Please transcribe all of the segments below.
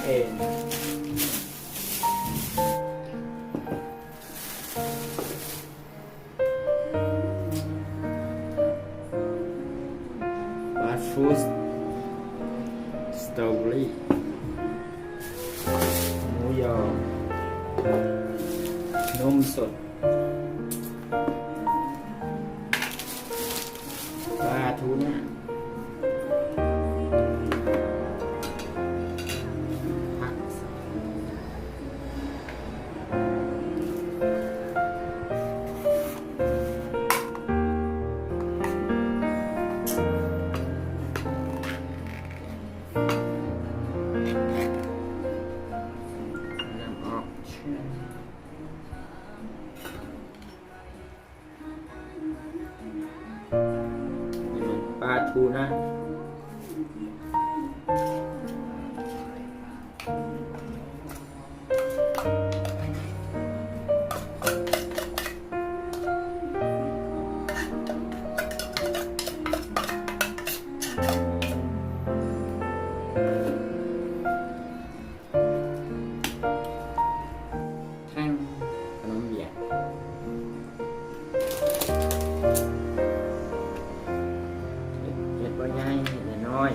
เองฟาสต์ฟู้ดสตรอเบอรี่หมูยอนมสดปลาทูน่าปลาทูน่าแท่งขนมเบียร์เห็ดบ่ใหญ่เห็ดน้อย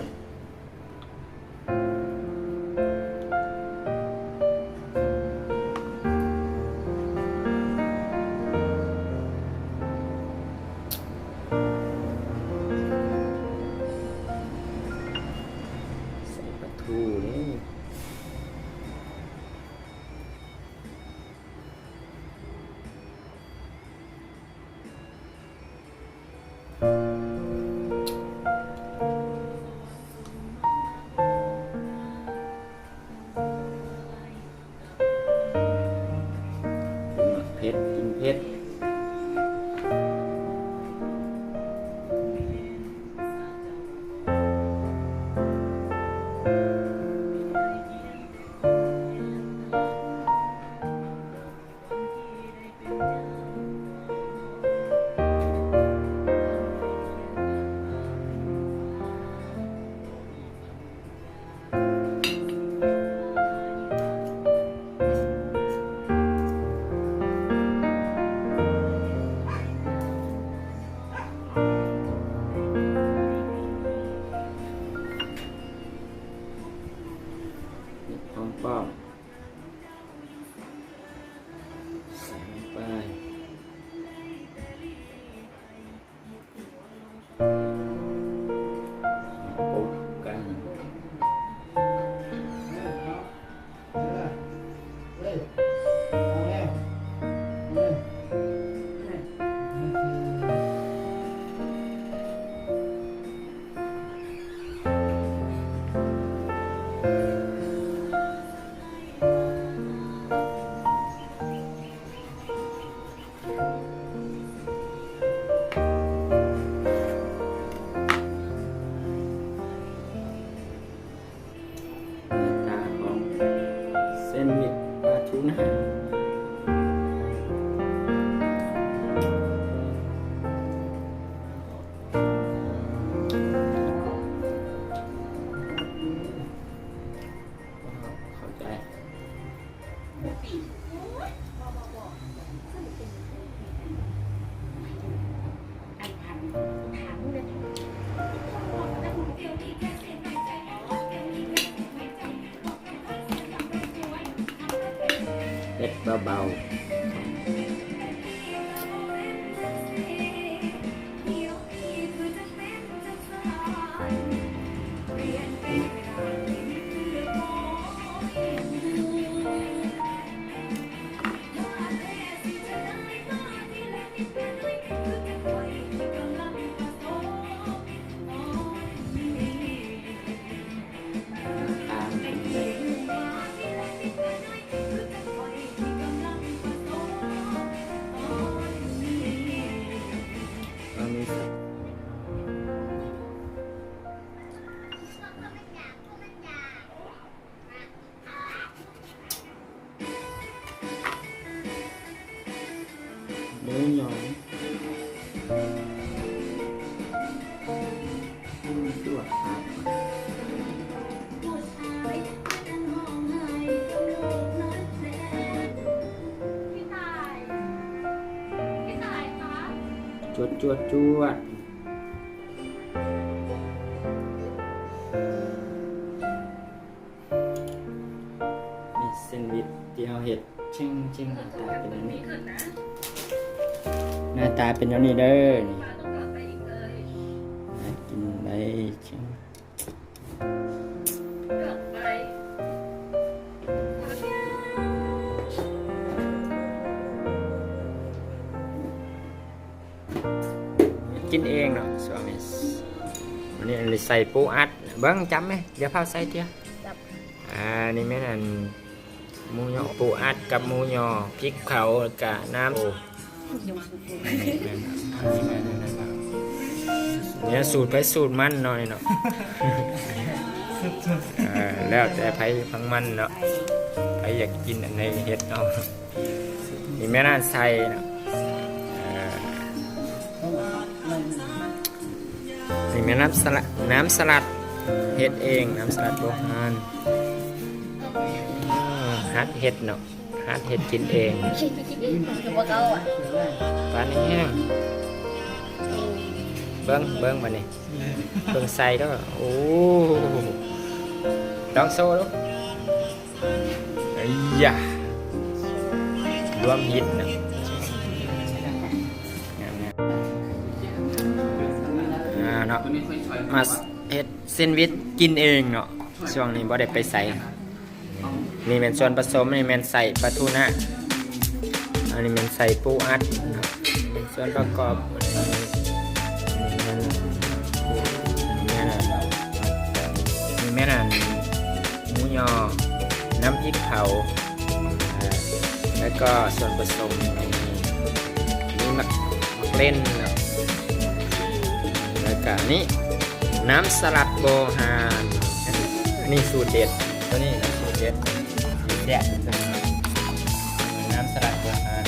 ใส่ปลาทูนี่เผ็ดกินเผ็ดป้อมใส่ลงไปปุ๊บกันเส้นมิตรปลาทูน่าเข้าใจเล็ดเบาๆ จวดนี่เซนด์วิชที่เราเห็ดเช่งหน้าตาเป็นอย่างนี้หน้าตาเป็นอย่างนี้เด้อนี่น่ากินได้เช่งกินเองเนาะสวามิสวันนี้ใส่ปูอัดเบิ้งจำไหมเดี๋ยวพาใส่เถอะนี่แม่นั่นหมูยอปูอัดกับหมูยอพริกเผากะน้ำเนี่ยสูตรไปสูตรมันหน่อยเนาะแล้วแต่ไผพังมันเนาะไผอยากกินอันในเห็ดเนาะนี่แม่นั่นใส่เนาะนี่แม่น้ำสลัดเห็ดเองน้ำสลัดโบราณฮัดเห็ดเนาะฮัดเห็ดกินเองปลาแห้งเบิ้งมาเนี่ยเบิ้งใส่ก็โอ้ลองโซ่ดูไอ้ยารวมฮิตเนาะเนาะมาเฮ็ดเซนด์วิชกินเองเนาะช่วงนี้บ่ได้ไปใส่นี่เป็นส่วนผสมนี่เป็นใส่ปลาทูน่าอันนี้เป็นใส่ปูอัดเนาะเป็นส่วนประกอบนี่แม่นั่นหมูยอน้ำพริกเผาแล้วก็ส่วนผสมนี่มักเล่นเนาะแล้วก็นี่น้ำสลัดโบฮานอันนี้สูตรเด็ดตัวนี้นะสูตรเด็ดแซ่บน้ำสลัดโบฮาน